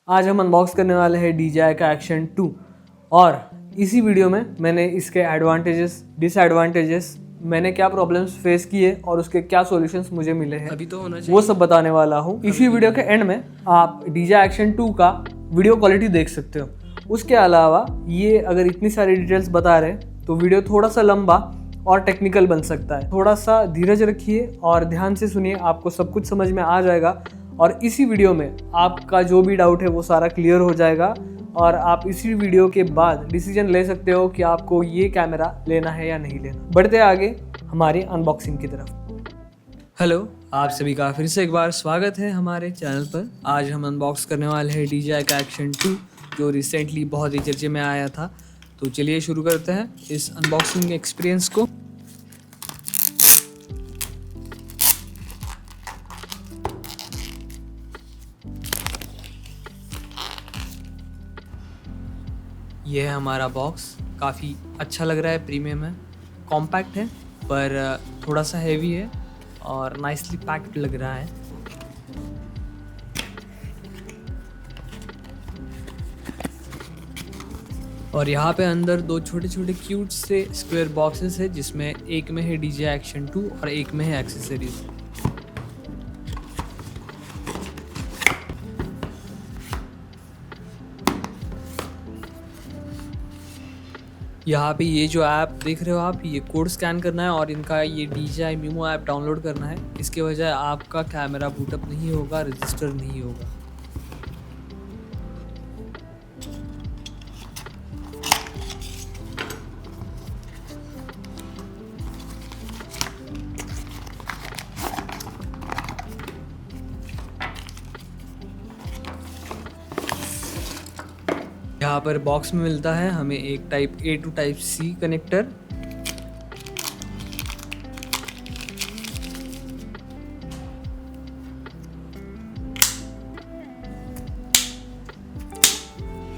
आज हम अनबॉक्स करने वाले हैं DJI का एक्शन 2 और इसी वीडियो में मैंने इसके एडवांटेजेस डिसएडवांटेजेस मैंने क्या प्रॉब्लम्स फेस किए और उसके क्या सॉल्यूशंस मुझे मिले हैं अभी तो होना चाहिए वो सब बताने वाला हूँ। इसी वीडियो के एंड में आप DJI एक्शन 2 का वीडियो क्वालिटी देख सकते हो। उसके अलावा ये अगर इतनी सारी डिटेल्स बता रहे हैं तो वीडियो थोड़ा सा लंबा और टेक्निकल बन सकता है। थोड़ा सा धीरज रखिए और ध्यान से सुनिए, आपको सब कुछ समझ में आ जाएगा और इसी वीडियो में आपका जो भी डाउट है वो सारा क्लियर हो जाएगा और आप इसी वीडियो के बाद डिसीजन ले सकते हो कि आपको ये कैमरा लेना है या नहीं लेना। बढ़ते आगे हमारी अनबॉक्सिंग की तरफ। हेलो, आप सभी का फिर से एक बार स्वागत है हमारे चैनल पर। आज हम अनबॉक्स करने वाले हैं DJI का एक्शन 2 जो रिसेंटली बहुत ही चर्चे में आया था। तो चलिए शुरू करते हैं इस अनबॉक्सिंग एक्सपीरियंस को। यह है हमारा बॉक्स। काफ़ी अच्छा लग रहा है, प्रीमियम है, कॉम्पैक्ट है पर थोड़ा सा हेवी है और नाइसली पैक्ड लग रहा है। और यहाँ पे अंदर दो छोटे छोटे क्यूट से स्क्वायर बॉक्सेस है जिसमें एक में है DJI एक्शन 2 और एक में है एक्सेसरीज। यहाँ पे ये जो ऐप देख रहे हो आप, ये कोड स्कैन करना है और इनका ये DJI Mimo ऐप डाउनलोड करना है। इसके वजह आपका कैमरा बूटअप नहीं होगा, रजिस्टर नहीं होगा। यहाँ पर बॉक्स में मिलता है हमें एक type A to type C connector,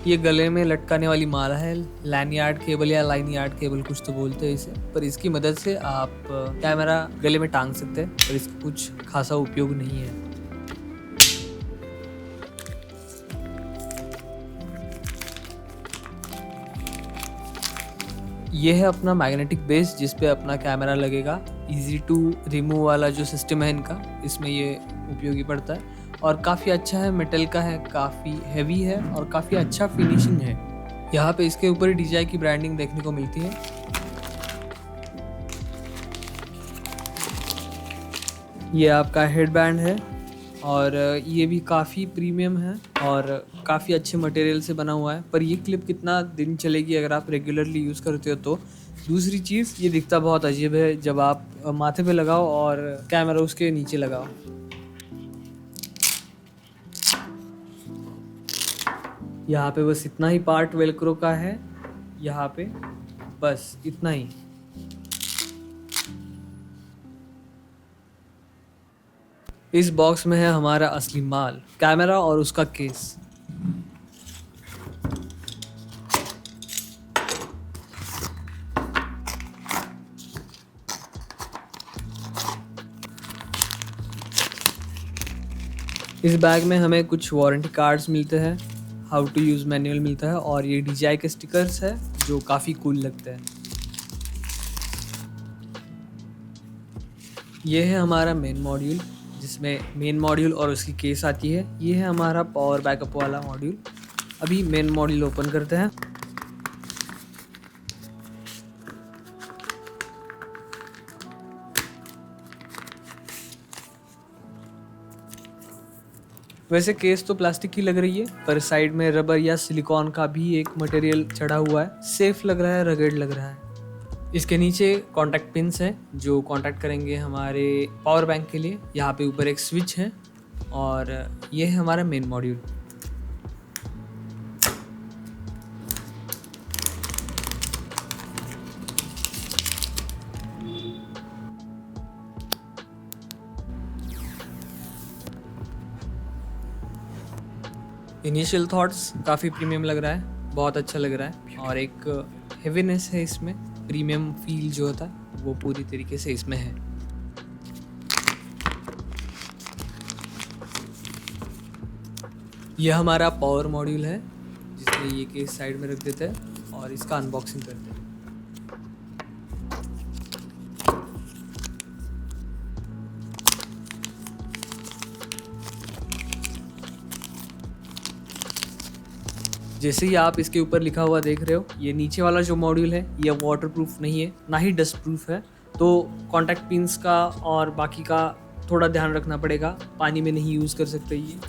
ये गले में लटकाने वाली माला है, लैनियार्ड केबल या लाइनयार्ड केबल कुछ तो बोलते हैं इसे, पर इसकी मदद से आप कैमरा गले में टांग सकते हैं पर इसका कुछ खासा उपयोग नहीं है। ये है अपना मैग्नेटिक बेस जिस पे अपना कैमरा लगेगा। इजी टू रिमूव वाला जो सिस्टम है इनका, इसमें ये उपयोगी पड़ता है और काफ़ी अच्छा है, मेटल का है, काफ़ी हैवी है और काफ़ी अच्छा फिनिशिंग है। यहाँ पे इसके ऊपर DJI की ब्रांडिंग देखने को मिलती है। ये आपका हेडबैंड है और ये भी काफ़ी प्रीमियम है और काफ़ी अच्छे मटेरियल से बना हुआ है, पर ये क्लिप कितना दिन चलेगी अगर आप रेगुलरली यूज़ करते हो तो। दूसरी चीज़, ये दिखता बहुत अजीब है जब आप माथे पे लगाओ और कैमरा उसके नीचे लगाओ। यहाँ पे बस इतना ही पार्ट वेलक्रो का है, यहाँ पे बस इतना ही। इस बॉक्स में है हमारा असली माल, कैमरा और उसका केस। इस बैग में हमें कुछ वारंटी कार्ड्स मिलते हैं, हाउ टू यूज़ मैनुअल मिलता है और ये DJI के स्टिकर्स है जो काफ़ी कूल लगते हैं। ये है हमारा मेन मॉड्यूल जिसमें मेन मॉड्यूल और उसकी केस आती है। ये है हमारा पावर बैकअप वाला मॉड्यूल। अभी मेन मॉड्यूल ओपन करते हैं। वैसे केस तो प्लास्टिक की लग रही है पर साइड में रबर या सिलिकॉन का भी एक मटेरियल चढ़ा हुआ है। सेफ लग रहा है, रगड़ लग रहा है। इसके नीचे कॉन्टैक्ट पिन्स हैं जो कॉन्टैक्ट करेंगे हमारे पावर बैंक के लिए। यहाँ पे ऊपर एक स्विच है और ये है हमारा मेन मॉड्यूल। इनिशियल थॉट्स, काफ़ी प्रीमियम लग रहा है, बहुत अच्छा लग रहा है और एक हेवीनेस है इसमें, प्रीमियम फील जो होता है वो पूरी तरीके से इसमें है। ये हमारा पावर मॉड्यूल है जिसमें ये केस साइड में रख देते हैं और इसका अनबॉक्सिंग करते हैं। जैसे ही आप इसके ऊपर लिखा हुआ देख रहे हो, ये नीचे वाला जो मॉड्यूल है ये वाटरप्रूफ नहीं है, ना ही डस्ट प्रूफ है, तो कॉन्टैक्ट पिंस का और बाकी का थोड़ा ध्यान रखना पड़ेगा, पानी में नहीं यूज़ कर सकते ये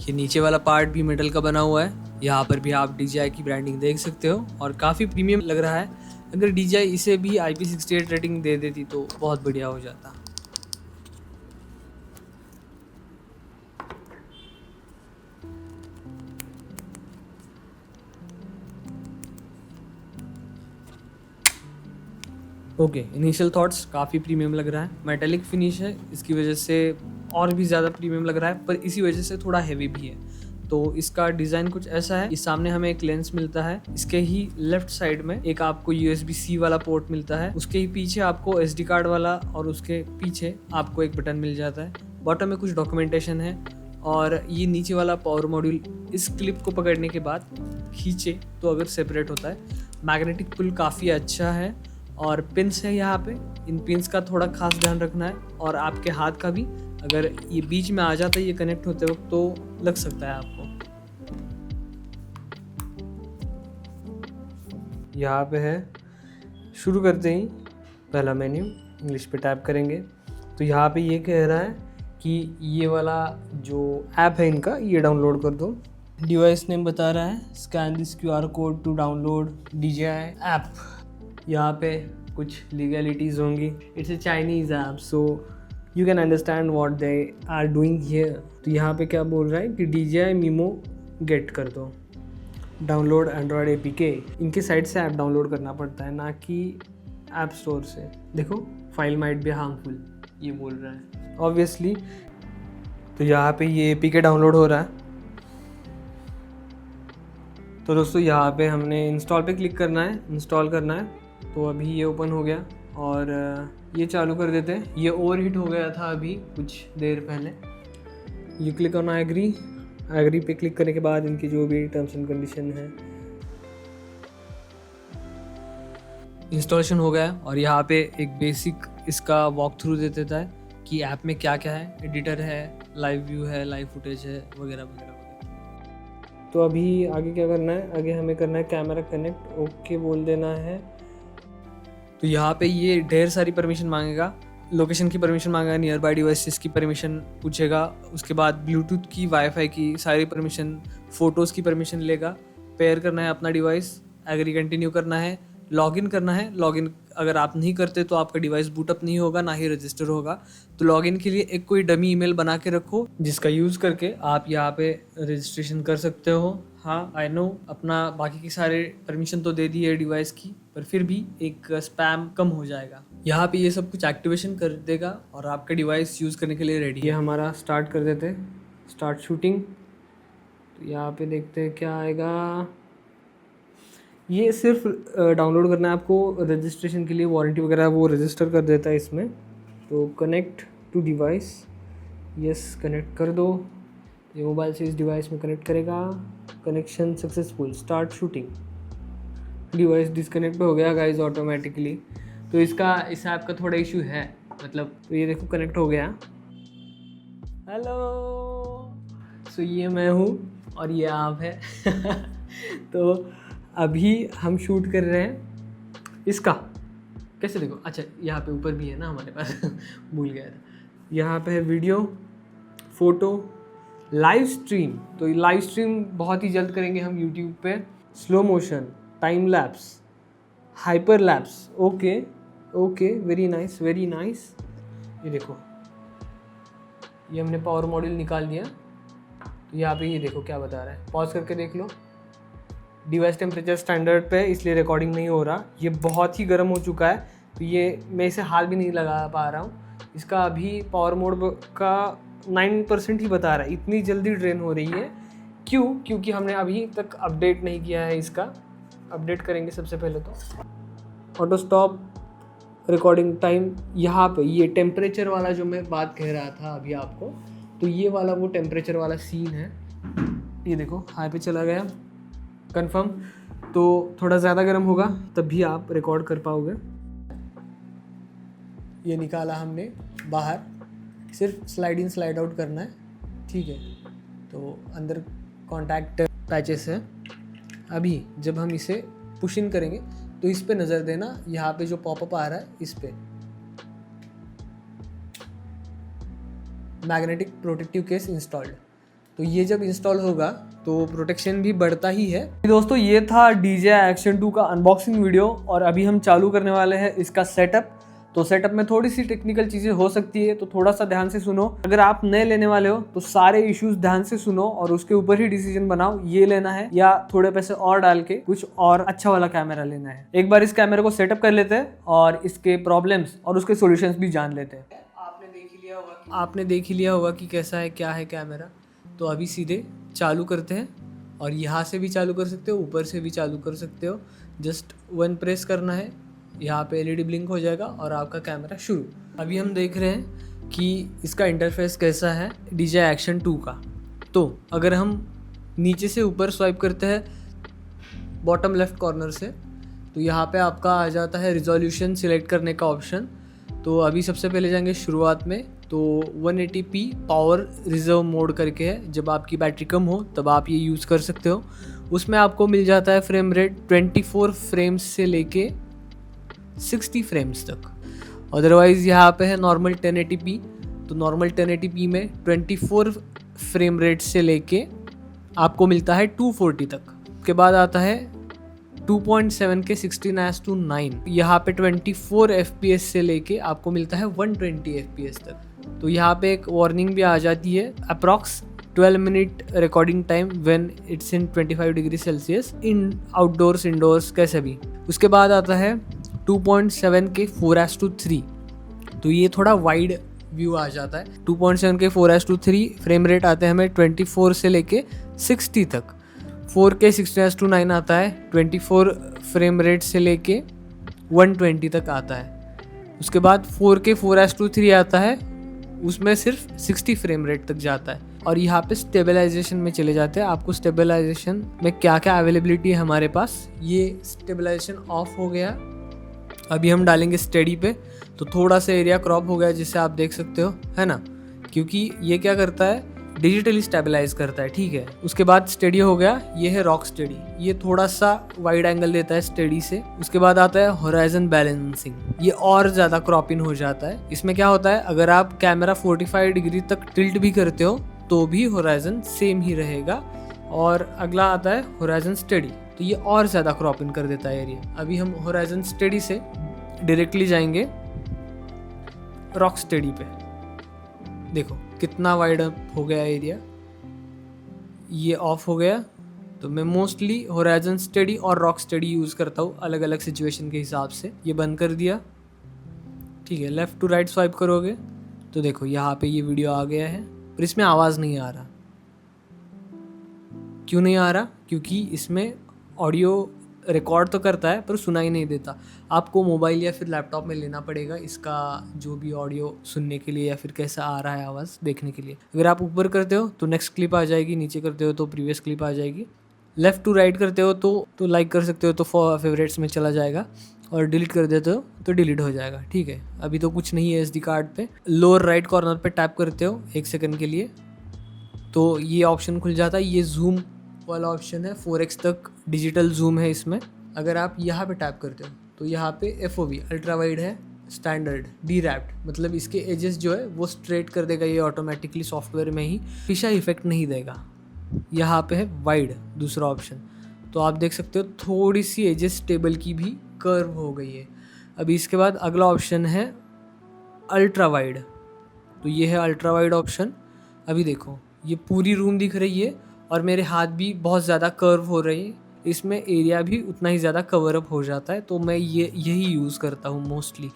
नीचे वाला पार्ट भी मेटल का बना हुआ है। यहाँ पर भी आप DJI की ब्रांडिंग देख सकते हो और काफ़ी प्रीमियम लग रहा है। अगर DJI इसे भी IP68 रेटिंग दे देती तो बहुत बढ़िया हो जाता। ओके, इनिशियल थॉट्स काफ़ी प्रीमियम लग रहा है, मेटेलिक फिनिश है, इसकी वजह से और भी ज़्यादा प्रीमियम लग रहा है, पर इसी वजह से थोड़ा हैवी भी है। तो इसका डिज़ाइन कुछ ऐसा है, इस सामने हमें एक लेंस मिलता है, इसके ही लेफ्ट साइड में एक आपको USB-C वाला पोर्ट मिलता है, उसके ही पीछे आपको SD कार्ड वाला और उसके पीछे आपको एक बटन मिल जाता है। बॉटम में कुछ डॉक्यूमेंटेशन है और ये नीचे वाला पावर मॉड्यूल इस क्लिप को पकड़ने के बाद खींचे तो अगर सेपरेट होता है। मैग्नेटिक पुल काफ़ी अच्छा है और पिंस है यहाँ पे, इन पिंस का थोड़ा खास ध्यान रखना है और आपके हाथ का भी, अगर ये बीच में आ जाता है ये कनेक्ट होते वक्त तो लग सकता है आपको। यहाँ पे है, शुरू करते ही पहला मेन्यू इंग्लिश पे टैप करेंगे तो यहाँ पे ये कह रहा है कि ये वाला जो ऐप है इनका ये डाउनलोड कर दो। डिवाइस नेम बता रहा है, scan this QR code to download DJI app. यहाँ पे कुछ लीगलिटीज़ होंगी, it's a Chinese app so you can understand what they are doing here. तो यहाँ पे क्या बोल रहा है कि DJI Mimo गेट कर दो, डाउनलोड एंड्रॉयड APK। इनके साइट से ऐप डाउनलोड करना पड़ता है, ना कि ऐप स्टोर से। देखो, फाइल माइट बी हार्मफुल ये बोल रहा है ऑब्वियसली। तो यहाँ पे ये APK डाउनलोड हो रहा है। तो दोस्तों यहाँ पे हमने इंस्टॉल पे क्लिक करना है, इंस्टॉल करना है। तो अभी ये ओपन हो गया और ये चालू कर देते हैं। ये ओवरहीट हो गया था अभी कुछ देर पहले। ये क्लिक ऑन एग्री, एग्री पे क्लिक करने के बाद इनकी जो भी टर्म्स एंड कंडीशन है इंस्टॉलेशन हो गया और यहाँ पे एक बेसिक इसका वॉक थ्रू दे देता है कि ऐप में क्या क्या है, एडिटर है, लाइव व्यू है, लाइव फुटेज है, वगैरह वगैरह। तो अभी आगे क्या करना है, आगे हमें करना है कैमरा कनेक्ट, ओके बोल देना है। तो यहाँ पे ये ढेर सारी परमिशन मांगेगा, लोकेशन की परमिशन मांगेगा, नियर बाय डिवाइसेस की परमिशन पूछेगा, उसके बाद ब्लूटूथ की, वाईफाई की सारी परमिशन, फ़ोटोज़ की परमिशन लेगा। पेयर करना है अपना डिवाइस, एग्री कंटिन्यू करना है, लॉगिन करना है। लॉगिन अगर आप नहीं करते तो आपका डिवाइस बूटअप नहीं होगा, ना ही रजिस्टर होगा। तो लॉगिन के लिए एक कोई डमी ईमेल बना के रखो जिसका यूज़ करके आप यहाँ पे रजिस्ट्रेशन कर सकते हो। हाँ, आई नो अपना बाकी की सारे परमिशन तो दे दी है डिवाइस की, पर फिर भी एक स्पैम कम हो जाएगा। यहाँ पे ये सब कुछ एक्टिवेशन कर देगा और आपका डिवाइस यूज़ करने के लिए रेडी है। ये हमारा स्टार्ट कर देते हैं, स्टार्ट शूटिंग। तो यहाँ पे देखते हैं क्या आएगा। ये सिर्फ डाउनलोड करना है आपको, रजिस्ट्रेशन के लिए वारंटी वगैरह वो रजिस्टर कर देता है इसमें। तो connect to device, yes connect कर दो। ये मोबाइल से इस डिवाइस में कनेक्ट करेगा। Connection successful, start shooting. Device disconnect हो गया गाइस ऑटोमेटिकली। तो इसका इस ऐप का थोड़ा इशू है, मतलब तो ये देखो कनेक्ट हो गया। हेलो, सो ये मैं हूँ और ये आप है। तो अभी हम शूट कर रहे हैं इसका, कैसे देखो, अच्छा यहाँ पे ऊपर भी है ना हमारे पास। भूल गया था। यहाँ पे है वीडियो, फोटो, लाइव स्ट्रीम। तो लाइव स्ट्रीम बहुत ही जल्द करेंगे हम यूट्यूब पे। Slow motion, time lapse, hyper lapse. Okay okay, very nice very nice. ये देखो, ये हमने पावर मॉड्यूल निकाल दिया। तो यहाँ पे ये देखो क्या बता रहा है, पॉज करके देख लो। डिवाइस टेम्परेचर स्टैंडर्ड पे, इसलिए रिकॉर्डिंग नहीं हो रहा। ये बहुत ही गर्म हो चुका है, तो ये मैं इसे हाथ भी नहीं लगा पा रहा हूँ। इसका अभी पावर मोड का 9% ही बता रहा है, इतनी जल्दी ड्रेन हो रही है। क्यों? क्योंकि हमने अभी तक अपडेट नहीं किया है इसका। अपडेट करेंगे सबसे पहले तो। ऑटो स्टॉप रिकॉर्डिंग टाइम यहाँ पे ये टेम्परेचर वाला जो मैं बात कह रहा था अभी आपको, तो ये वाला वो टेम्परेचर वाला सीन है। ये देखो हाई पे चला गया, कंफर्म। तो थोड़ा ज़्यादा गर्म होगा तब भी आप रिकॉर्ड कर पाओगे। ये निकाला हमने बाहर, सिर्फ स्लाइड इन स्लाइड आउट करना है, ठीक है। तो अंदर कॉन्टैक्ट पैचेस है। अभी जब हम इसे पुश इन करेंगे तो इस पे नज़र देना, यहाँ पे जो पॉपअप आ रहा है इस पे मैग्नेटिक प्रोटेक्टिव केस इंस्टॉल्ड। तो ये जब इंस्टॉल होगा तो प्रोटेक्शन भी बढ़ता ही है। दोस्तों ये था DJI Action 2 का अनबॉक्सिंग वीडियो और अभी हम चालू करने वाले हैं इसका सेटअप। तो सेटअप में थोड़ी सी टेक्निकल चीज़ें हो सकती है, तो थोड़ा सा ध्यान से सुनो। अगर आप नए लेने वाले हो तो सारे इश्यूज ध्यान से सुनो और उसके ऊपर ही डिसीजन बनाओ, ये लेना है या थोड़े पैसे और डाल के कुछ और अच्छा वाला कैमरा लेना है। एक बार इस कैमरे को सेटअप कर लेते हैं और इसके प्रॉब्लम्स और उसके सॉल्यूशंस भी जान लेते हैं। आपने देख ही लिया होगा कि कैसा है, क्या है कैमरा। तो अभी सीधे चालू करते हैं और यहाँ से भी चालू कर सकते हो, ऊपर से भी चालू कर सकते हो। जस्ट 1 प्रेस करना है, यहाँ पे LED ब्लिंक हो जाएगा और आपका कैमरा शुरू। अभी हम देख रहे हैं कि इसका इंटरफेस कैसा है DJI Action 2 का। तो अगर हम नीचे से ऊपर स्वाइप करते हैं बॉटम लेफ्ट कॉर्नर से, तो यहाँ पे आपका आ जाता है रिजोल्यूशन सिलेक्ट करने का ऑप्शन। तो अभी सबसे पहले जाएंगे शुरुआत में, तो 180p पावर रिजर्व मोड करके है। जब आपकी बैटरी कम हो तब आप ये यूज़ कर सकते हो। उसमें आपको मिल जाता है फ्रेम रेट 24 फ्रेम्स से लेके 60 फ्रेम्स तक। अदरवाइज़ यहाँ पे है नॉर्मल 1080p। तो नॉर्मल 1080p में 24 फ्रेम रेट से लेके आपको मिलता है 240 तक। उसके बाद आता है 2.7 के 16:9। यहाँ पे 24 FPS से लेके आपको मिलता है 120 FPS तक। तो यहाँ पे एक वार्निंग भी आ जाती है, approx 12 minute recording time when it's in 25 degree Celsius in outdoors indoors कैसे भी। उसके बाद आता है 2.7 के 4:3। तो ये थोड़ा वाइड व्यू आ जाता है। 2.7 के 4:3 फ्रेम रेट आते हैं हमें 24 से लेके 60 तक। 4K 16:9 आता है 24 फ्रेम रेट से लेके 120 तक आता है। उसके बाद 4K 4:3 आता है, उसमें सिर्फ 60 फ्रेम रेट तक जाता है। और यहाँ पे स्टेबलाइजेशन में चले जाते हैं। आपको स्टेबलाइजेशन में क्या क्या अवेलेबिलिटी है हमारे पास, ये स्टेबलाइजेशन ऑफ हो गया। अभी हम डालेंगे स्टेडी पे, तो थोड़ा सा एरिया क्रॉप हो गया जिससे आप देख सकते हो, है ना, क्योंकि ये क्या करता है डिजिटली स्टेबलाइज करता है, ठीक है। उसके बाद स्टेडी हो गया, ये है रॉक स्टेडी, ये थोड़ा सा वाइड एंगल देता है स्टेडी से। उसके बाद आता है होराइजन बैलेंसिंग, ये और ज़्यादा क्रॉप इन हो जाता है। इसमें क्या होता है, अगर आप कैमरा 45 डिग्री तक टिल्ट भी करते हो तो भी होराइजन सेम ही रहेगा। और अगला आता है होराइजन स्टेडी, तो ये और ज़्यादा क्रॉप इन कर देता है एरिया। अभी हम होराइजन स्टेडी से डायरेक्टली जाएंगे रॉक स्टेडी पे। देखो कितना वाइड अप हो गया एरिया, ये ऑफ हो गया। तो मैं मोस्टली होराइजन स्टेडी और रॉक स्टेडी यूज़ करता हूँ अलग अलग सिचुएशन के हिसाब से। ये बंद कर दिया, ठीक है। लेफ़्ट टू राइट स्वाइप करोगे तो देखो यहाँ पे ये वीडियो आ गया है, पर इसमें आवाज़ नहीं आ रहा। क्यों नहीं आ रहा? क्योंकि इसमें ऑडियो रिकॉर्ड तो करता है पर सुनाई नहीं देता। आपको मोबाइल या फिर लैपटॉप में लेना पड़ेगा इसका जो भी ऑडियो सुनने के लिए या फिर कैसा आ रहा है आवाज़ देखने के लिए। अगर आप ऊपर करते हो तो नेक्स्ट क्लिप आ जाएगी, नीचे करते हो तो प्रीवियस क्लिप आ जाएगी, लेफ़्ट टू राइट करते हो तो लाइक कर सकते हो तो फेवरेट्स में चला जाएगा, और डिलीट कर देते हो तो डिलीट हो जाएगा, ठीक है। अभी तो कुछ नहीं है SD कार्ड पे। लोअर राइट कॉर्नर पे टैप करते हो 1 सेकंड के लिए तो ये ऑप्शन खुल जाता है। ये जूम वाला ऑप्शन है, 4x तक डिजिटल जूम है इसमें। अगर आप यहाँ पे टैप करते हो तो यहाँ पे FOV अल्ट्रा वाइड है, स्टैंडर्ड डीरैप्ड, मतलब इसके एजेस जो है वो स्ट्रेट कर देगा ये ऑटोमेटिकली सॉफ्टवेयर में ही, पीछा इफेक्ट नहीं देगा। यहाँ पे है वाइड दूसरा ऑप्शन, तो आप देख सकते हो थोड़ी सी एजेस टेबल की भी कर्व हो गई है। अभी इसके बाद अगला ऑप्शन है अल्ट्रा वाइड, तो ये है अल्ट्रा वाइड ऑप्शन। अभी देखो ये पूरी रूम दिख रही है और मेरे हाथ भी बहुत ज़्यादा कर्व हो रही है, इसमें एरिया भी उतना ही ज़्यादा कवर अप हो जाता है, तो मैं यही यूज़ करता हूँ मोस्टली।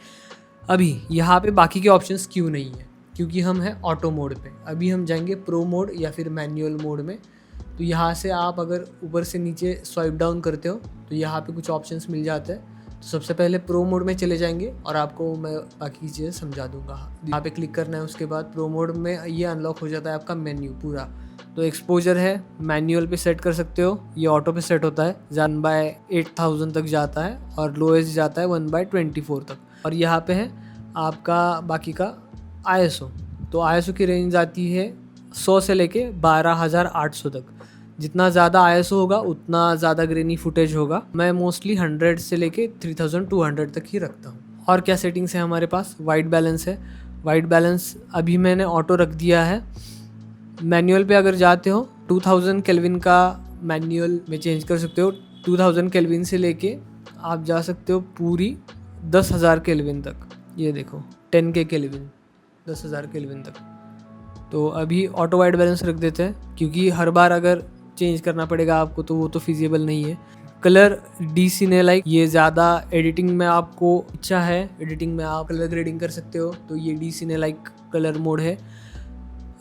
अभी यहाँ पे बाकी के ऑप्शंस क्यों नहीं है, क्योंकि हम हैं ऑटो मोड पे। अभी हम जाएंगे प्रो मोड या फिर मैनुअल मोड में। तो यहाँ से आप अगर ऊपर से नीचे स्वाइप डाउन करते हो तो यहाँ पे कुछ ऑप्शंस मिल जाते हैं। तो सबसे पहले प्रो मोड में चले जाएंगे और आपको मैं बाकी चीज़ें समझा दूंगा। यहाँ पे क्लिक करना है, उसके बाद प्रो मोड में ये अनलॉक हो जाता है आपका मेन्यू पूरा। तो एक्सपोजर है मैनुअल पे सेट कर सकते हो, ये ऑटो पे सेट होता है। 1/8000 तक जाता है और लोएस्ट जाता है 1/24 तक। और यहाँ पे है आपका बाकी का ISO। तो ISO की रेंज आती है 100 से लेके 12800 तक। जितना ज़्यादा ISO होगा उतना ज़्यादा ग्रेनी फुटेज होगा। मैं मोस्टली 100 से लेके 3200 तक ही रखता हूँ। और क्या सेटिंग्स है हमारे पास? वाइट बैलेंस है। वाइट बैलेंस अभी मैंने ऑटो रख दिया है। मैनुअल पे अगर जाते हो 2000 केल्विन का मैनुअल में चेंज कर सकते हो। 2000 केल्विन से लेके आप जा सकते हो पूरी 10,000 केल्विन तक। ये देखो 10K केल्विन, 10,000 केल्विन तक। तो अभी ऑटो वाइट बैलेंस रख देते हैं, क्योंकि हर बार अगर चेंज करना पड़ेगा आपको तो वो तो फिजिबल नहीं है। कलर डी सीने लाइक, ये ज़्यादा एडिटिंग में आपको इच्छा है, एडिटिंग में आप कलर ग्रेडिंग कर सकते हो, तो ये डी सीने लाइक कलर मोड है।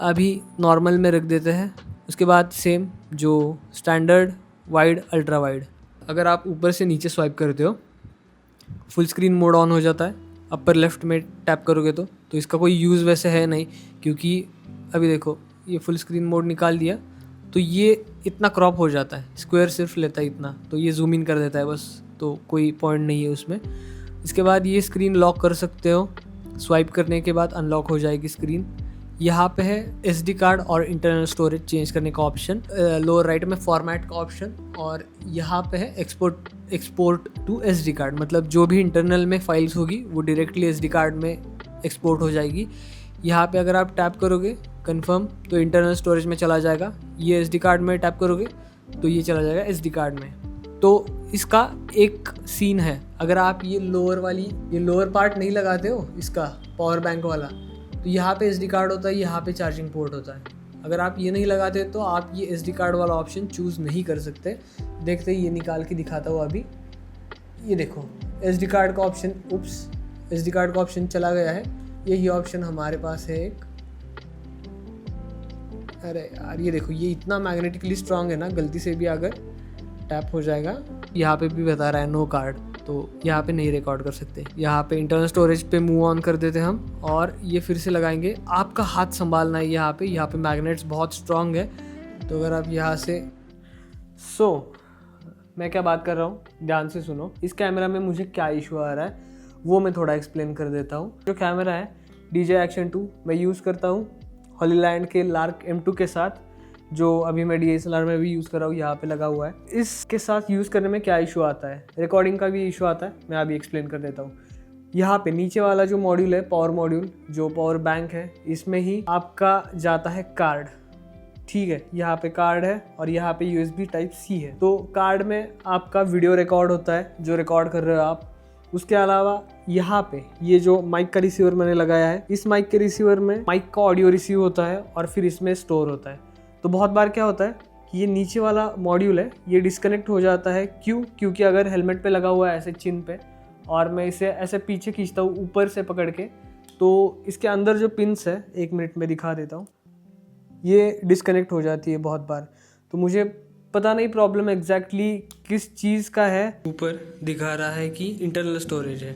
अभी नॉर्मल में रख देते हैं। उसके बाद सेम जो स्टैंडर्ड, वाइड, अल्ट्रा वाइड। अगर आप ऊपर से नीचे स्वाइप करते हो फुल स्क्रीन मोड ऑन हो जाता है। अपर लेफ्ट में टैप करोगे तो इसका कोई यूज़ वैसे है नहीं, क्योंकि अभी देखो ये फुल स्क्रीन मोड निकाल दिया तो ये इतना क्रॉप हो जाता है, स्क्वायर सिर्फ लेता है इतना, तो ये जूम इन कर देता है बस, तो कोई पॉइंट नहीं है उसमें। इसके बाद ये स्क्रीन लॉक कर सकते हो, स्वाइप करने के बाद अनलॉक हो जाएगी स्क्रीन। यहाँ पे है SD कार्ड और इंटरनल स्टोरेज चेंज करने का ऑप्शन, लोअर राइट में फॉर्मेट का ऑप्शन, और यहाँ पे है एक्सपोर्ट टू SD कार्ड, मतलब जो भी इंटरनल में फाइल्स होगी वो डायरेक्टली SD कार्ड में एक्सपोर्ट हो जाएगी। यहाँ पे अगर आप टैप करोगे कंफर्म तो इंटरनल स्टोरेज में चला जाएगा। ये SD कार्ड में टैप करोगे तो ये चला जाएगा SD कार्ड में। तो इसका एक सीन है, अगर आप ये लोअर पार्ट नहीं लगाते हो इसका पावर बैंक वाला, तो यहाँ पे SD कार्ड होता है, यहाँ पे चार्जिंग पोर्ट होता है। अगर आप ये नहीं लगाते तो आप ये SD कार्ड वाला ऑप्शन चूज़ नहीं कर सकते। देखते ही ये निकाल के दिखाता हूँ अभी। ये देखो SD कार्ड का ऑप्शन, SD कार्ड का ऑप्शन चला गया है। यही ऑप्शन हमारे पास है एक। अरे यार ये देखो ये इतना मैग्नेटिकली स्ट्रांग है ना, गलती से भी अगर टैप हो जाएगा, यहाँ पे भी बता रहा है नो कार्ड, तो यहाँ पे नहीं रिकॉर्ड कर सकते। यहाँ पे इंटरनल स्टोरेज पे मूव ऑन कर देते हैं हम, और ये फिर से लगाएंगे। आपका हाथ संभालना है यहाँ पे मैग्नेट्स बहुत स्ट्रांग है, तो अगर आप यहाँ से मैं क्या बात कर रहा हूँ ध्यान से सुनो। इस कैमरा में मुझे क्या इशू आ रहा है वो मैं थोड़ा एक्सप्लेन कर देता हूँ। जो कैमरा है DJI Action 2 मैं यूज़ करता हूँ हॉलीलैंड के लार्क M2 के साथ, जो अभी मैं DSLR में भी यूज़ कर रहा हूँ, यहाँ पे लगा हुआ है। इसके साथ यूज़ करने में क्या इशू आता है, रिकॉर्डिंग का भी इशू आता है, मैं अभी एक्सप्लेन कर देता हूँ। यहाँ पे नीचे वाला जो मॉड्यूल है, पावर मॉड्यूल, जो पावर बैंक है, इसमें ही आपका जाता है कार्ड, ठीक है। यहाँ पे कार्ड है और यहाँ पे USB Type-C है। तो कार्ड में आपका वीडियो रिकॉर्ड होता है, जो रिकॉर्ड कर रहे हो आप। उसके अलावा यहाँ पे ये जो माइक का रिसीवर मैंने लगाया है, इस माइक के रिसीवर में माइक का ऑडियो रिसीव होता है और फिर इसमें स्टोर होता है। तो बहुत बार क्या होता है कि ये नीचे वाला मॉड्यूल है ये डिस्कनेक्ट हो जाता है। क्योंकि अगर हेलमेट पे लगा हुआ है ऐसे चिन पे, और मैं इसे ऐसे पीछे खींचता हूँ ऊपर से पकड़ के, तो इसके अंदर जो पिन्स है, 1 मिनट में दिखा देता हूँ, ये डिस्कनेक्ट हो जाती है बहुत बार। तो मुझे पता नहीं प्रॉब्लम एग्जैक्टली किस चीज़ का है। ऊपर दिखा रहा है कि इंटरनल स्टोरेज है,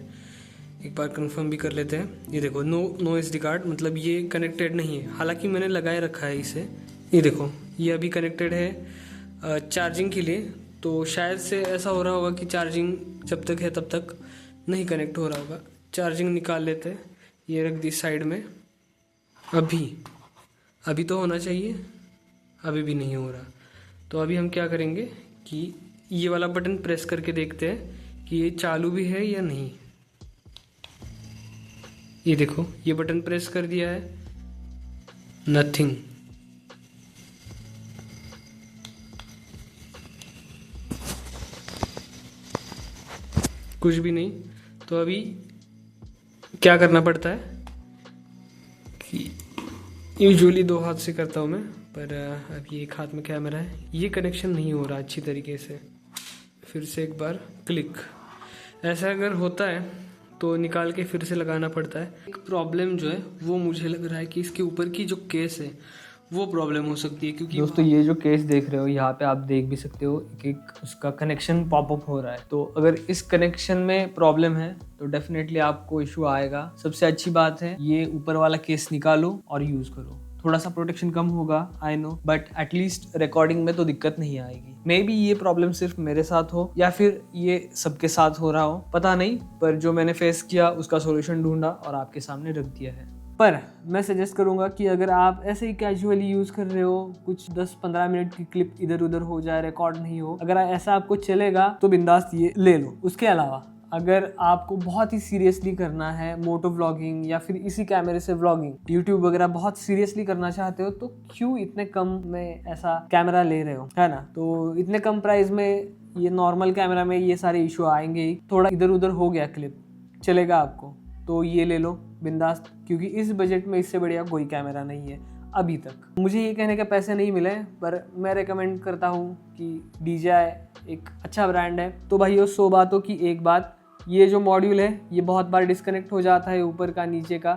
एक बार कंफर्म भी कर लेते हैं। ये देखो नो SD कार्ड, मतलब ये कनेक्टेड नहीं है, हालांकि मैंने लगाए रखा है इसे। ये देखो ये अभी कनेक्टेड है चार्जिंग के लिए, तो शायद से ऐसा हो रहा होगा कि चार्जिंग जब तक है तब तक नहीं कनेक्ट हो रहा होगा। चार्जिंग निकाल लेते हैं, ये रख दी साइड में। अभी तो होना चाहिए, अभी भी नहीं हो रहा। तो अभी हम क्या करेंगे कि ये वाला बटन प्रेस करके देखते हैं कि ये चालू भी है या नहीं। ये देखो ये बटन प्रेस कर दिया है, नथिंग। कुछ भी नहीं। तो अभी क्या करना पड़ता है कि यूजुअली 2 हाथ से करता हूँ मैं, पर अभी एक हाथ में कैमरा है, ये कनेक्शन नहीं हो रहा अच्छी तरीके से। फिर से एक बार क्लिक, ऐसा अगर होता है तो निकाल के फिर से लगाना पड़ता है। एक प्रॉब्लम जो है वो मुझे लग रहा है कि इसके ऊपर की जो केस है वो प्रॉब्लम हो सकती है। क्योंकि दोस्तों ये जो केस देख रहे हो यहाँ पे आप देख भी सकते हो एक उसका कनेक्शन पॉपअप हो रहा है। तो अगर इस कनेक्शन में प्रॉब्लम है तो डेफिनेटली आपको इशू आएगा। सबसे अच्छी बात है ये ऊपर वाला केस निकालो और यूज करो। थोड़ा सा प्रोटेक्शन कम होगा I know, but at least recording में तो दिक्कत नहीं आएगी। मे बी ये प्रॉब्लम सिर्फ मेरे साथ हो या फिर ये सबके साथ हो रहा हो, पता नहीं, पर जो मैंने फेस किया उसका सॉल्यूशन ढूंढा और आपके सामने रख दिया है। पर मैं सजेस्ट करूंगा कि अगर आप ऐसे ही कैजुअली यूज़ कर रहे हो, कुछ 10-15 मिनट की क्लिप इधर उधर हो जाए, रिकॉर्ड नहीं हो, अगर ऐसा आपको चलेगा तो बिंदास ये ले लो। उसके अलावा अगर आपको बहुत ही सीरियसली करना है मोटो व्लॉगिंग या फिर इसी कैमरे से व्लॉगिंग, यूट्यूब वगैरह बहुत सीरियसली करना चाहते हो, तो क्यों इतने कम में ऐसा कैमरा ले रहे हो, है ना। तो इतने कम प्राइस में ये नॉर्मल कैमरा में ये सारे इशू आएंगे ही। थोड़ा इधर उधर हो गया क्लिप, चलेगा आपको तो ये ले लो बिंदास, क्योंकि इस बजट में इससे बढ़िया कोई कैमरा नहीं है अभी तक। मुझे ये कहने के पैसे नहीं मिले, पर मैं रेकमेंड करता हूँ कि DJI एक अच्छा ब्रांड है। तो भाइयों 100 बातों की एक बात, ये जो मॉड्यूल है ये बहुत बार डिस्कनेक्ट हो जाता है ऊपर का नीचे का,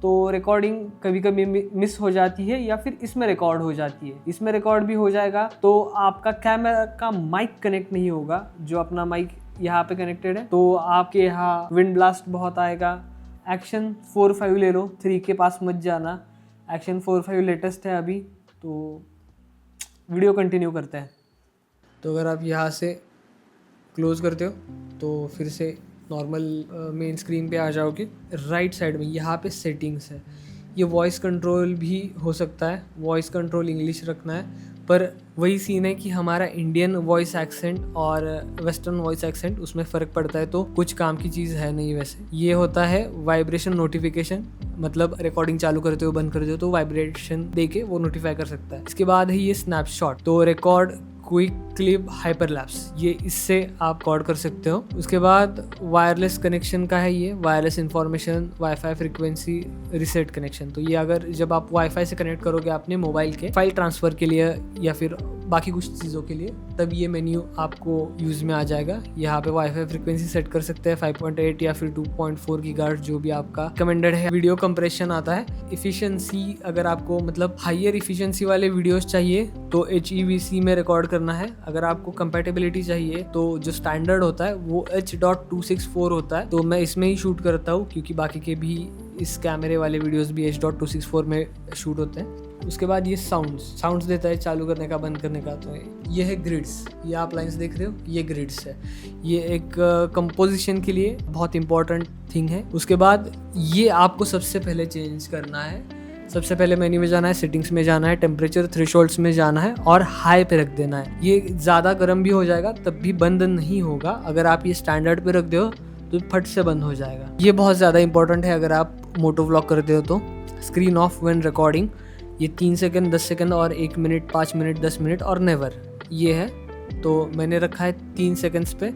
तो रिकॉर्डिंग कभी कभी मिस हो जाती है या फिर इसमें रिकॉर्ड हो जाती है। इसमें रिकॉर्ड भी हो जाएगा तो आपका कैमरा का माइक कनेक्ट नहीं होगा, जो अपना माइक यहाँ पे कनेक्टेड है, तो आपके यहाँ विंड ब्लास्ट बहुत आएगा। एक्शन 4.5 ले लो, 3 के पास मत जाना। एक्शन 4.5 लेटेस्ट है अभी। तो वीडियो कंटिन्यू करते हैं। तो अगर आप यहाँ से क्लोज करते हो तो फिर से नॉर्मल मेन स्क्रीन पे आ जाओगे। राइट साइड में यहाँ पे सेटिंग्स है, ये वॉइस कंट्रोल भी हो सकता है, वॉइस कंट्रोल इंग्लिश रखना है, पर वही सीन है कि हमारा इंडियन वॉइस एक्सेंट और वेस्टर्न वॉइस एक्सेंट उसमें फ़र्क पड़ता है, तो कुछ काम की चीज़ है नहीं वैसे। ये होता है वाइब्रेशन नोटिफिकेशन, मतलब रिकॉर्डिंग चालू करते हो बंद करते हो तो वाइब्रेशन देके वो नोटिफाई कर सकता है। इसके बाद है ये स्नैपशॉट, तो रिकॉर्ड क्विक क्लिप हाइपरलैप्स, ये इससे आप रिकॉर्ड कर सकते हो। उसके बाद वायरलेस कनेक्शन का है ये, wireless information wifi frequency reset connection. तो ये अगर जब आप वाईफाई से कनेक्ट करोगे अपने मोबाइल के फाइल ट्रांसफ़र के लिए या फिर बाकी कुछ चीज़ों के लिए, तब ये मेन्यू आपको यूज़ में आ जाएगा। यहाँ पे वाईफाई फ्रीक्वेंसी सेट कर सकते हैं 5.8 या फिर 2.4 गीगाहर्ट्ज़, जो भी आपका रिकमेंडेड है। वीडियो कंप्रेशन आता है। इफिशिएंसी, अगर आपको मतलब हायर इफिशिएंसी वाले वीडियोस चाहिए तो HEVC में रिकॉर्ड करना है। अगर आपको कंपैटिबिलिटी चाहिए तो जो स्टैंडर्ड होता है वो H.264 होता है, तो मैं इसमें ही शूट करता हूँ, क्योंकि बाकी के भी इस कैमरे वाले वीडियोस भी H.264 में शूट होते हैं। उसके बाद ये साउंड्स देता है चालू करने का बंद करने का। तो ये है ग्रिड्स, ये आप लाइन्स देख रहे हो, ये ग्रिड्स है। ये एक कंपोजिशन के लिए बहुत इंपॉर्टेंट थिंग है। उसके बाद ये आपको सबसे पहले चेंज करना है। सबसे पहले मेन्यू में जाना है, सेटिंग्स में जाना है, टेम्परेचर थ्रेशोल्ड्स में जाना है और हाई पे रख देना है। ये ज़्यादा गर्म भी हो जाएगा तब भी बंद नहीं होगा। अगर आप ये स्टैंडर्ड पे रख दो तो फट से बंद हो जाएगा। ये बहुत ज़्यादा इंपॉर्टेंट है अगर आप मोटो व्लॉग करते हो तो। स्क्रीन ऑफ व्हेन रिकॉर्डिंग, ये 3 सेकंड, 10 सेकंड और 1 मिनट, 5 मिनट, 10 मिनट और नेवर, ये है। तो मैंने रखा है 3 सेकंड्स पे।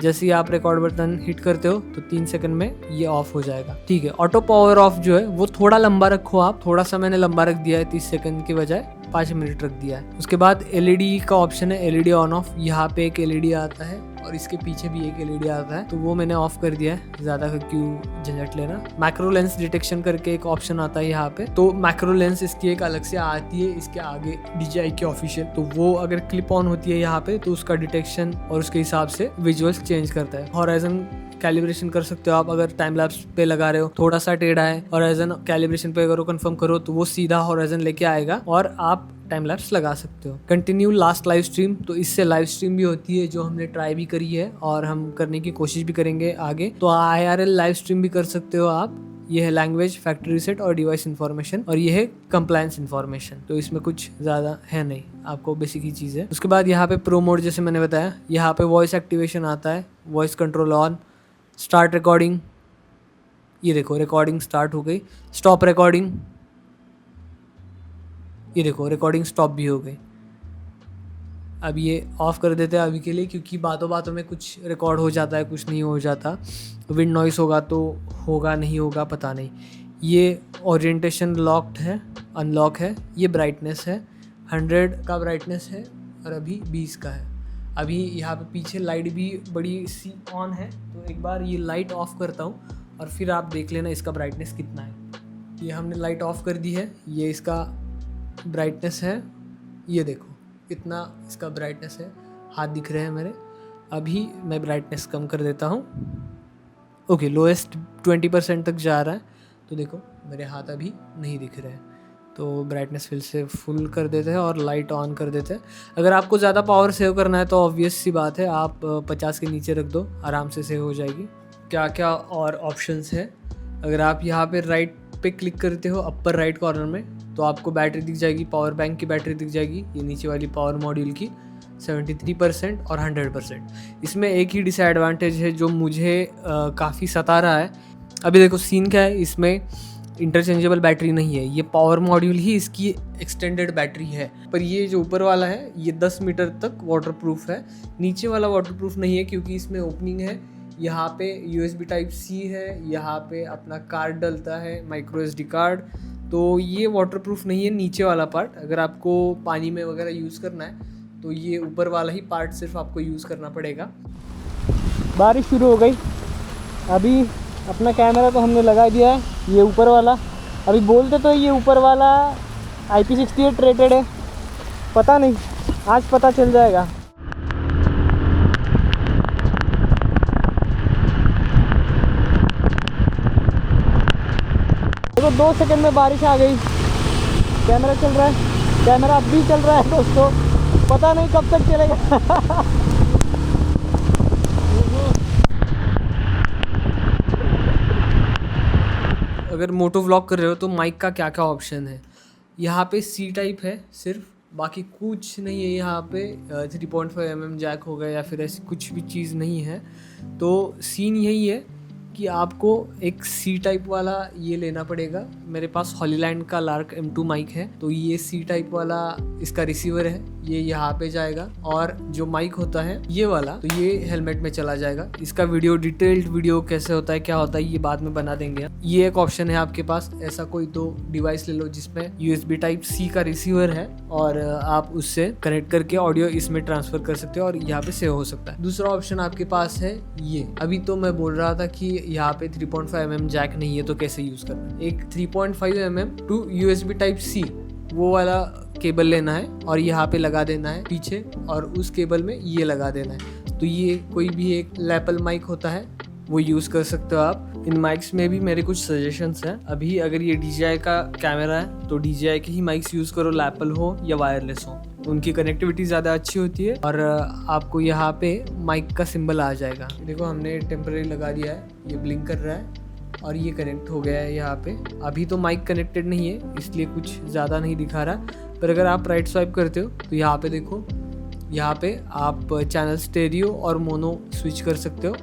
जैसे ही आप रिकॉर्ड बटन हिट करते हो तो 3 सेकंड में ये ऑफ हो जाएगा। ठीक है। ऑटो पावर ऑफ जो है वो थोड़ा लंबा रखो आप, थोड़ा सा मैंने लंबा रख दिया है, 30 सेकंड की बजाय 5 मिनट रख दिया है। उसके बाद LED का ऑप्शन है, LED ऑन ऑफ। यहाँ पे एक LED आता है और इसके पीछे भी एक LED आता है, तो वो मैंने ऑफ कर दिया है, ज़्यादा क्यों झंझट लेना। मैक्रो लेंस डिटेक्शन करके एक ऑप्शन आता है यहाँ पे, तो मैक्रो लेंस इसकी एक अलग से आती है इसके आगे DJI के ऑफिशियल, तो वो अगर क्लिप ऑन होती है यहाँ पे तो उसका डिटेक्शन और उसके हिसाब से विजुअल्स चेंज करता है। हॉराइजन कैलिब्रेशन कर सकते हो आप, अगर टाइम लैप्स पे लगा रहे हो थोड़ा सा टेढ़ा है, हॉराइजन कैलिब्रेशन पे अगर कंफर्म करो तो वो सीधा हॉराइजन लेके आएगा और आप टाइम लैप्स लगा सकते हो। कंटिन्यू लास्ट लाइव स्ट्रीम, तो इससे लाइव स्ट्रीम भी होती है, जो हमने ट्राई भी करी है और हम करने की कोशिश भी करेंगे आगे। तो IRL लाइव स्ट्रीम भी कर सकते हो आप। ये है लैंग्वेज, फैक्ट्री रीसेट और डिवाइस इन्फॉर्मेशन, और ये है कंप्लायंस इन्फॉर्मेशन। तो इसमें कुछ ज़्यादा है नहीं, आपको बेसिक ही चीज़ है। उसके बाद यहाँ पे प्रो मोड, जैसे मैंने बताया, यहाँ पे वॉइस एक्टिवेशन आता है, voice control on, start recording, ये देखो रिकॉर्डिंग स्टार्ट हो गई, स्टॉप रिकॉर्डिंग, ये देखो रिकॉर्डिंग स्टॉप भी हो गई। अब ये ऑफ़ कर देते हैं अभी के लिए, क्योंकि बातों बातों में कुछ रिकॉर्ड हो जाता है, कुछ नहीं हो जाता। विंड नॉइस होगा तो होगा, नहीं होगा पता नहीं। ये ओरिएंटेशन लॉक्ड है, अनलॉक है। ये ब्राइटनेस है, 100 का ब्राइटनेस है और अभी 20 का है। अभी यहाँ पे पीछे लाइट भी बड़ी सी ऑन है, तो एक बार ये लाइट ऑफ़ करता हूँ और फिर आप देख लेना इसका ब्राइटनेस कितना है। ये हमने लाइट ऑफ़ कर दी है, ये इसका ब्राइटनेस है, ये देखो इतना इसका ब्राइटनेस है, हाथ दिख रहे हैं मेरे। अभी मैं ब्राइटनेस कम कर देता हूँ। ओके, लोएस्ट 20% तक जा रहा है, तो देखो मेरे हाथ अभी नहीं दिख रहे हैं। तो ब्राइटनेस फिर से फुल कर देते हैं और लाइट ऑन कर देते हैं। अगर आपको ज़्यादा पावर सेव करना है तो ऑब्वियस सी बात है, आप 50 के नीचे रख दो, आराम से सेव हो जाएगी। क्या क्या और ऑप्शंस है, अगर आप यहाँ पे राइट पे क्लिक करते हो अपर राइट कॉर्नर में, तो आपको बैटरी दिख जाएगी, पावर बैंक की बैटरी दिख जाएगी, ये नीचे वाली पावर मॉड्यूल की 73% और 100%। इसमें एक ही डिसएडवांटेज है जो मुझे काफ़ी सता रहा है। अभी देखो सीन क्या है, इसमें इंटरचेंजेबल बैटरी नहीं है, ये पावर मॉड्यूल ही इसकी एक्सटेंडेड बैटरी है। पर ये जो ऊपर वाला है ये 10 मीटर तक वाटरप्रूफ है, नीचे वाला वाटरप्रूफ नहीं है क्योंकि इसमें ओपनिंग है, यहाँ पे USB Type-C है, यहाँ पे अपना कार्ड डलता है, माइक्रो SD कार्ड। तो ये वाटरप्रूफ नहीं है नीचे वाला पार्ट। अगर आपको पानी में वगैरह यूज़ करना है तो ये ऊपर वाला ही पार्ट सिर्फ आपको यूज़ करना पड़ेगा। बारिश शुरू हो गई, अभी अपना कैमरा तो हमने लगा दिया है, ये ऊपर वाला। अभी बोलते तो ये ऊपर वाला IP68 रेटेड है, पता नहीं, आज पता चल जाएगा। देखो 2 सेकंड में बारिश आ गई, कैमरा चल रहा है, कैमरा अब भी चल रहा है दोस्तों, पता नहीं कब तक चलेगा। अगर मोटो व्लॉग कर रहे हो तो माइक का क्या क्या ऑप्शन है, यहाँ पे C टाइप है सिर्फ, बाकी कुछ नहीं है। यहाँ पे 3.5mm जैक हो गया या फिर ऐसी कुछ भी चीज़ नहीं है। तो सीन यही है कि आपको एक C टाइप वाला ये लेना पड़ेगा। मेरे पास हॉलीलैंड का लार्क M2 माइक है, तो ये C टाइप वाला इसका रिसीवर है, ये यहाँ पे जाएगा। और जो माइक होता है ये वाला, तो ये हेलमेट में चला जाएगा। इसका वीडियो, डिटेल्ड वीडियो कैसे होता है, क्या होता है, ये बाद में बना देंगे। ये एक ऑप्शन है आपके पास, ऐसा कोई 2 डिवाइस ले लो जिसमें USB Type-C का रिसीवर है और आप उससे कनेक्ट करके ऑडियो इसमें ट्रांसफर कर सकते हो और यहाँ पे सेव हो सकता है। दूसरा ऑप्शन आपके पास है ये। अभी तो मैं बोल रहा था कि यहाँ पे 3.5mm जैक नहीं है तो कैसे यूज करना है। एक 3.5mm टू USB Type-C वो वाला केबल लेना है और यहाँ पे लगा देना है पीछे, और उस केबल में ये लगा देना है। तो ये कोई भी एक लैपल माइक होता है वो यूज़ कर सकते हो आप। इन माइक्स में भी मेरे कुछ सजेशंस हैं। अभी अगर ये DJI का कैमरा है तो DJI के ही माइक्स यूज़ करो, लैपल हो या वायरलेस हो, उनकी कनेक्टिविटी ज़्यादा अच्छी होती है और आपको यहाँ पे माइक का सिंबल आ जाएगा। देखो हमने टेम्परेरी लगा दिया है, ये ब्लिंक कर रहा है और ये कनेक्ट हो गया है यहाँ पे। अभी तो माइक कनेक्टेड नहीं है इसलिए कुछ ज़्यादा नहीं दिखा रहा, पर अगर आप राइट स्वाइप करते हो तो यहाँ पे देखो, यहाँ पे आप चैनल स्टेरियो और मोनो स्विच कर सकते हो।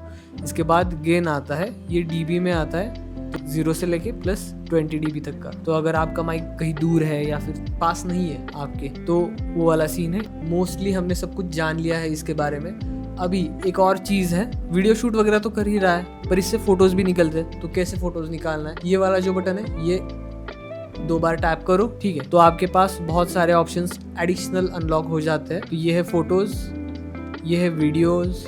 इसके बाद गेन आता है, ये dB में आता है, तो 0 से लेके +20 dB तक का। तो अगर आपका माइक कहीं दूर है या फिर पास नहीं है आपके, तो वो वाला सीन है। मोस्टली हमने सब कुछ जान लिया है इसके बारे में। अभी एक और चीज़ है, वीडियो शूट वगैरह तो कर ही रहा है पर इससे फ़ोटोज़ भी निकलते हैं। तो कैसे फ़ोटोज़ निकालना है, ये वाला जो बटन है ये 2 बार टैप करो, ठीक है, तो आपके पास बहुत सारे ऑप्शंस एडिशनल अनलॉक हो जाते हैं। तो ये है फ़ोटोज़, ये है वीडियोज़,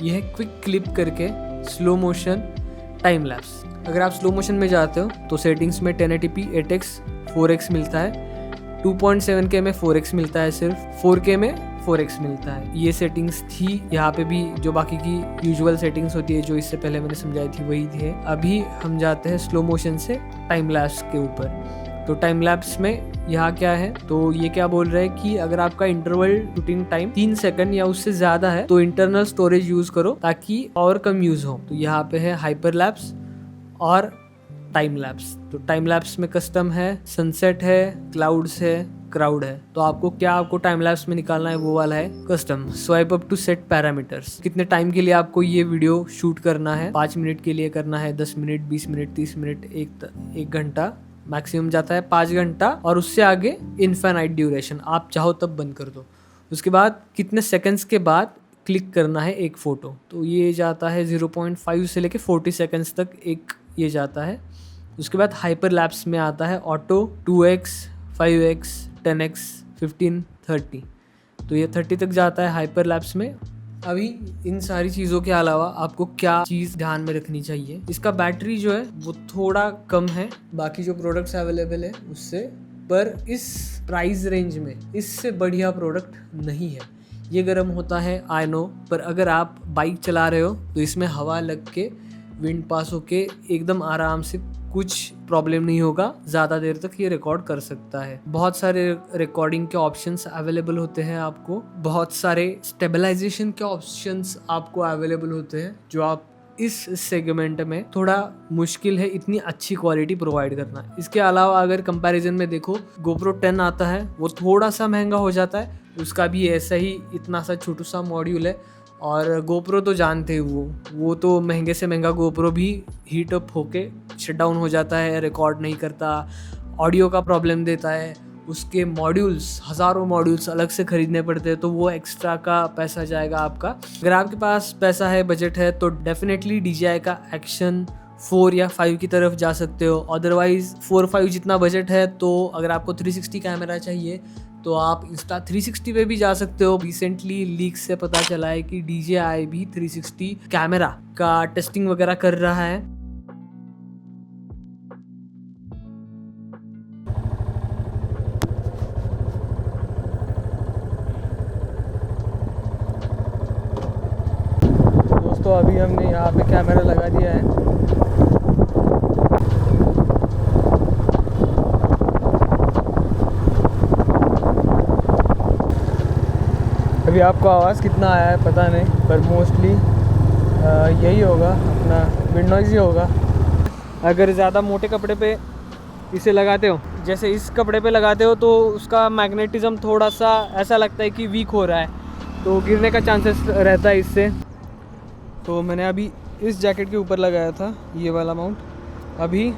ये है क्विक क्लिप करके, स्लो मोशन, टाइम लैप्स। अगर आप स्लो मोशन में जाते हो तो सेटिंग्स में 1080p 8x 4x मिलता है, 2.7K में 4x मिलता है, सिर्फ 4K में 4x मिलता है। ये सेटिंग्स थी, यहाँ पे भी जो बाकी की यूजुअल सेटिंग्स होती है जो इससे पहले मैंने समझाई थी वही थे। अभी हम जाते हैं स्लो मोशन से टाइम लैप्स के ऊपर। तो टाइम लैप्स में यहाँ क्या है, तो ये क्या बोल रहा है कि अगर आपका इंटरवल शूटिंग टाइम 3 सेकंड या उससे ज्यादा है तो इंटरनल स्टोरेज यूज करो ताकि और कम यूज हो। तो यहाँ पे है हाइपर लैप्स और टाइम लैप्स। तो टाइम लैप्स में कस्टम है, सनसेट है, क्लाउड्स है, क्राउड है। तो आपको टाइम लैप्स में निकालना है वो वाला है custom. Swipe up to set parameters, कितने टाइम के लिए आपको ये वीडियो शूट करना है, 5 मिनट के लिए करना है, 10 मिनट, 20 मिनट, 30 मिनट, 1 घंटा, मैक्सिमम जाता है 5 घंटा और उससे आगे इनफाइनाइट ड्यूरेशन, आप चाहो तब बंद कर दो। उसके बाद कितने सेकंड्स के बाद क्लिक करना है एक फ़ोटो, तो ये जाता है 0.5 से लेके 40 सेकंड्स तक एक ये जाता है। उसके बाद हाइपर लैप्स में आता है ऑटो 2x, 5x, 10x, 15, 30, तो ये 30 तक जाता है हाइपर लैप्स में। अभी इन सारी चीज़ों के अलावा आपको क्या चीज़ ध्यान में रखनी चाहिए, इसका बैटरी जो है वो थोड़ा कम है बाकी जो प्रोडक्ट्स अवेलेबल है उससे, पर इस प्राइस रेंज में इससे बढ़िया प्रोडक्ट नहीं है। ये गर्म होता है आई नो, पर अगर आप बाइक चला रहे हो तो इसमें हवा लग के विंड पास होके एकदम आराम से कुछ प्रॉब्लम नहीं होगा, ज़्यादा देर तक ये रिकॉर्ड कर सकता है। बहुत सारे रिकॉर्डिंग के ऑप्शंस अवेलेबल होते हैं आपको, बहुत सारे स्टेबलाइजेशन के ऑप्शंस आपको अवेलेबल होते हैं, जो आप इस सेगमेंट में थोड़ा मुश्किल है इतनी अच्छी क्वालिटी प्रोवाइड करना। इसके अलावा अगर कंपैरिजन में देखो, GoPro 10 आता है, वो थोड़ा सा महंगा हो जाता है, उसका भी ऐसा ही इतना सा छोटू सा मॉड्यूल है। और GoPro तो जानते हो, वो तो महंगे से महंगा GoPro भी हीट अप होके शट डाउन हो जाता है, रिकॉर्ड नहीं करता, ऑडियो का प्रॉब्लम देता है। उसके मॉड्यूल्स, हज़ारों मॉड्यूल्स अलग से ख़रीदने पड़ते हैं, तो वो एक्स्ट्रा का पैसा जाएगा आपका। अगर आपके पास पैसा है, बजट है, तो डेफिनेटली DJI का एक्शन 4 या 5 की तरफ जा सकते हो। अदरवाइज़ 4-5 जितना बजट है, तो अगर आपको 360 कैमरा चाहिए तो आप Insta360 पे भी जा सकते हो। रिसेंटली लीक से पता चला है कि DJI भी 360 कैमरा का टेस्टिंग वगैरह कर रहा है। दोस्तों अभी हमने यहाँ पे कैमरा लगा दिया है। अभी आपको आवाज़ कितना आया है पता नहीं, पर मोस्टली यही होगा, अपना विंड नॉइज़ ही होगा। अगर ज़्यादा मोटे कपड़े पे इसे लगाते हो, जैसे इस कपड़े पे लगाते हो, तो उसका मैग्नेटिज़्म थोड़ा सा ऐसा लगता है कि वीक हो रहा है, तो गिरने का चांसेस रहता है इससे। तो मैंने अभी इस जैकेट के ऊपर लगाया था ये वाला माउंट, अभी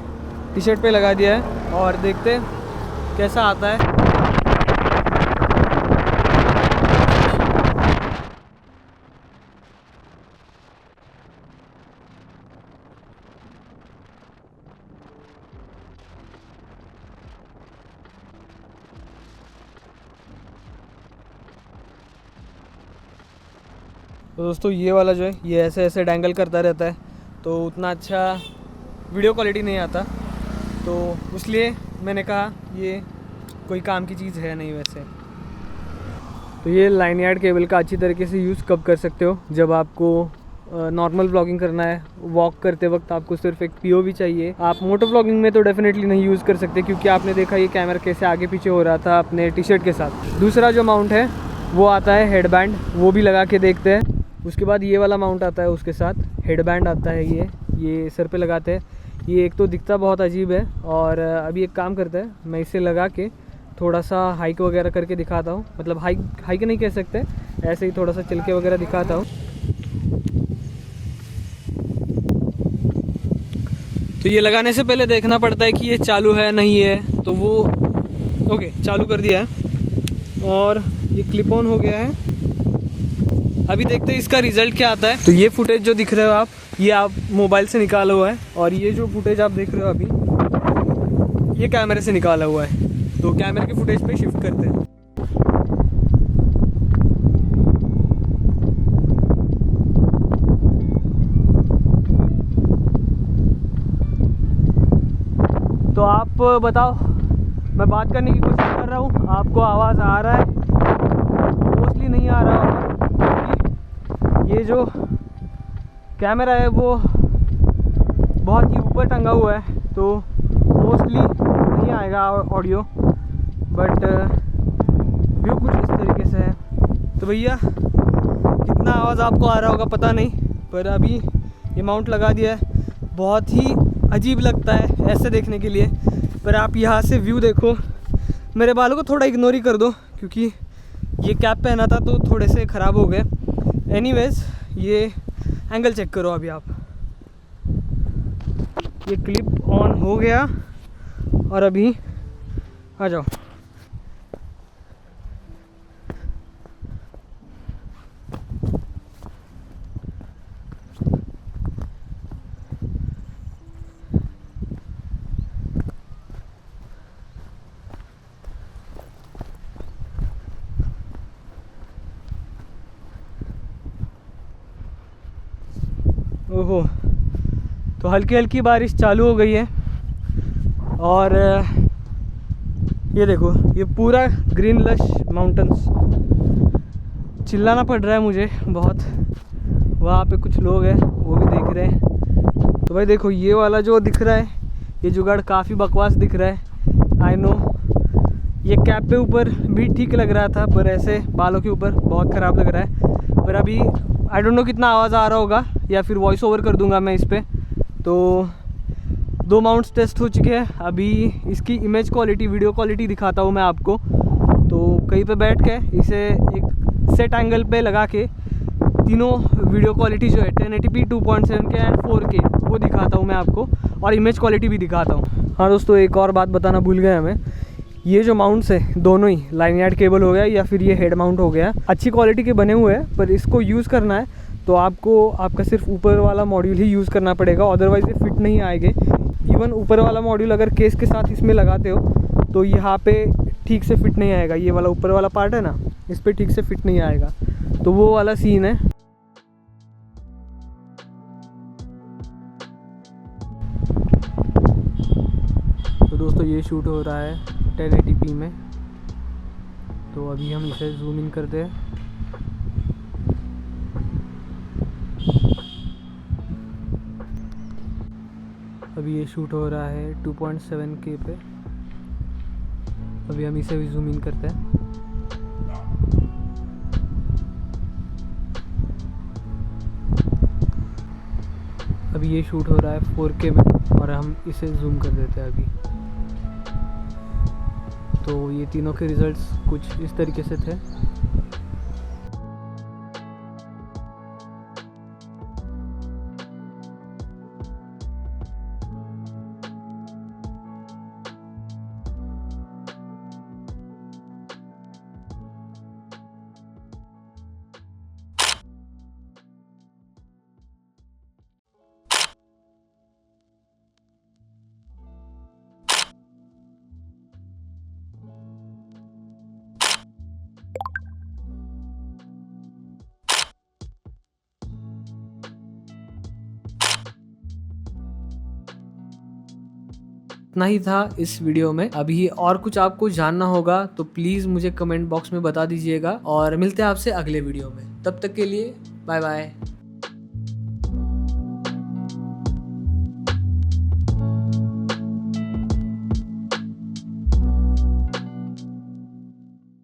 टी शर्ट पे लगा दिया है और देखते कैसा आता है। तो दोस्तों ये वाला जो है, ये ऐसे ऐसे डैंगल करता रहता है, तो उतना अच्छा वीडियो क्वालिटी नहीं आता, तो इसलिए मैंने कहा ये कोई काम की चीज़ है नहीं वैसे। तो ये लाइन यार्ड केबल का अच्छी तरीके से यूज़ कब कर सकते हो, जब आपको नॉर्मल व्लॉगिंग करना है, वॉक करते वक्त आपको सिर्फ एक POV चाहिए। आप मोटो व्लॉगिंग में तो डेफिनेटली नहीं यूज़ कर सकते, क्योंकि आपने देखा ये कैमरा कैसे आगे पीछे हो रहा था अपने टी शर्ट के साथ। दूसरा जो माउंट है वो आता है हेडबैंड, वो भी लगा के देखते हैं। उसके बाद ये वाला माउंट आता है, उसके साथ हेडबैंड आता है, ये सर पे लगाते हैं। ये एक तो दिखता बहुत अजीब है, और अभी एक काम करते हैं, मैं इसे लगा के थोड़ा सा हाइक वगैरह करके दिखाता हूँ, मतलब हाइक नहीं कह सकते, ऐसे ही थोड़ा सा चल के वगैरह दिखाता हूँ। तो ये लगाने से पहले देखना पड़ता है कि ये चालू है नहीं है, तो वो ओके चालू कर दिया है और ये क्लिप ऑन हो गया है। अभी देखते हैं इसका रिजल्ट क्या आता है। तो ये फुटेज जो दिख रहे हो आप, ये आप मोबाइल से निकाला हुआ है, और ये जो फुटेज आप देख रहे हो अभी, ये कैमरे से निकाला हुआ है। तो कैमरे के फुटेज पे शिफ्ट करते हैं। तो आप बताओ, मैं बात करने की कोशिश कर रहा हूँ, आपको आवाज़ आ रहा है? मोस्टली नहीं आ रहा होगा, क्योंकि ये जो कैमरा है वो बहुत ही ऊपर टंगा हुआ है, तो मोस्टली नहीं आएगा ऑडियो, बट व्यू कुछ इस तरीके से है। तो भैया कितना आवाज़ आपको आ रहा होगा पता नहीं, पर अभी ये माउंट लगा दिया है। बहुत ही अजीब लगता है ऐसे देखने के लिए, पर आप यहाँ से व्यू देखो। मेरे बालों को थोड़ा इग्नोर ही कर दो, क्योंकि ये कैप पहना था तो थोड़े से ख़राब हो गए। एनीवेज ये एंगल चेक करो अभी आप, ये क्लिप ऑन हो गया और अभी आ जाओ। ओहो, तो हल्की हल्की बारिश चालू हो गई है, और ये देखो, ये पूरा ग्रीन लश माउंटेन्स। चिल्लाना पड़ रहा है मुझे बहुत, वहाँ पे कुछ लोग हैं वो भी देख रहे हैं। तो भाई देखो, ये वाला जो दिख रहा है, ये जुगाड़ काफ़ी बकवास दिख रहा है, आई नो। ये कैप पे ऊपर भी ठीक लग रहा था, पर ऐसे बालों के ऊपर बहुत ख़राब लग रहा है। पर अभी आई डोंट नो कितना आवाज़ आ रहा होगा, या फिर वॉइस ओवर कर दूंगा मैं इस पर। तो 2 माउंट्स टेस्ट हो चुके हैं। अभी इसकी इमेज क्वालिटी, वीडियो क्वालिटी दिखाता हूँ मैं आपको। तो कहीं पे बैठ के इसे एक सेट एंगल पे लगा के तीनों वीडियो क्वालिटी जो है 1080p 2.7K एंड 4K वो दिखाता हूँ मैं आपको, और इमेज क्वालिटी भी दिखाता हूँ। हाँ दोस्तों, एक और बात बताना भूल गया हमें, ये जो माउंट्स है दोनों ही लाइनयार्ड केबल हो गया या फिर ये हेड माउंट हो गया, अच्छी क्वालिटी के बने हुए हैं। पर इसको यूज़ करना है तो आपको आपका सिर्फ ऊपर वाला मॉड्यूल ही यूज़ करना पड़ेगा, अदरवाइज़ ये फिट नहीं आएंगे। इवन ऊपर वाला मॉड्यूल अगर केस के साथ इसमें लगाते हो तो यहाँ पे ठीक से फिट नहीं आएगा। ये वाला ऊपर वाला पार्ट है ना, इस पर ठीक से फिट नहीं आएगा। तो वो वाला सीन है। तो दोस्तों, ये शूट हो रहा है 1080p में। तो अभी हम इसे जूम इन करते हैं। अभी ये शूट हो रहा है 2.7K पे। अभी हम इसे भी जूम इन करते हैं। अभी ये शूट हो रहा है 4K में, और हम इसे जूम कर देते हैं अभी। तो ये तीनों के रिजल्ट्स कुछ इस तरीके से थे। इतना ही था इस वीडियो में। अभी और कुछ आपको जानना होगा तो प्लीज़ मुझे कमेंट बॉक्स में बता दीजिएगा, और मिलते हैं आपसे अगले वीडियो में। तब तक के लिए बाय बाय।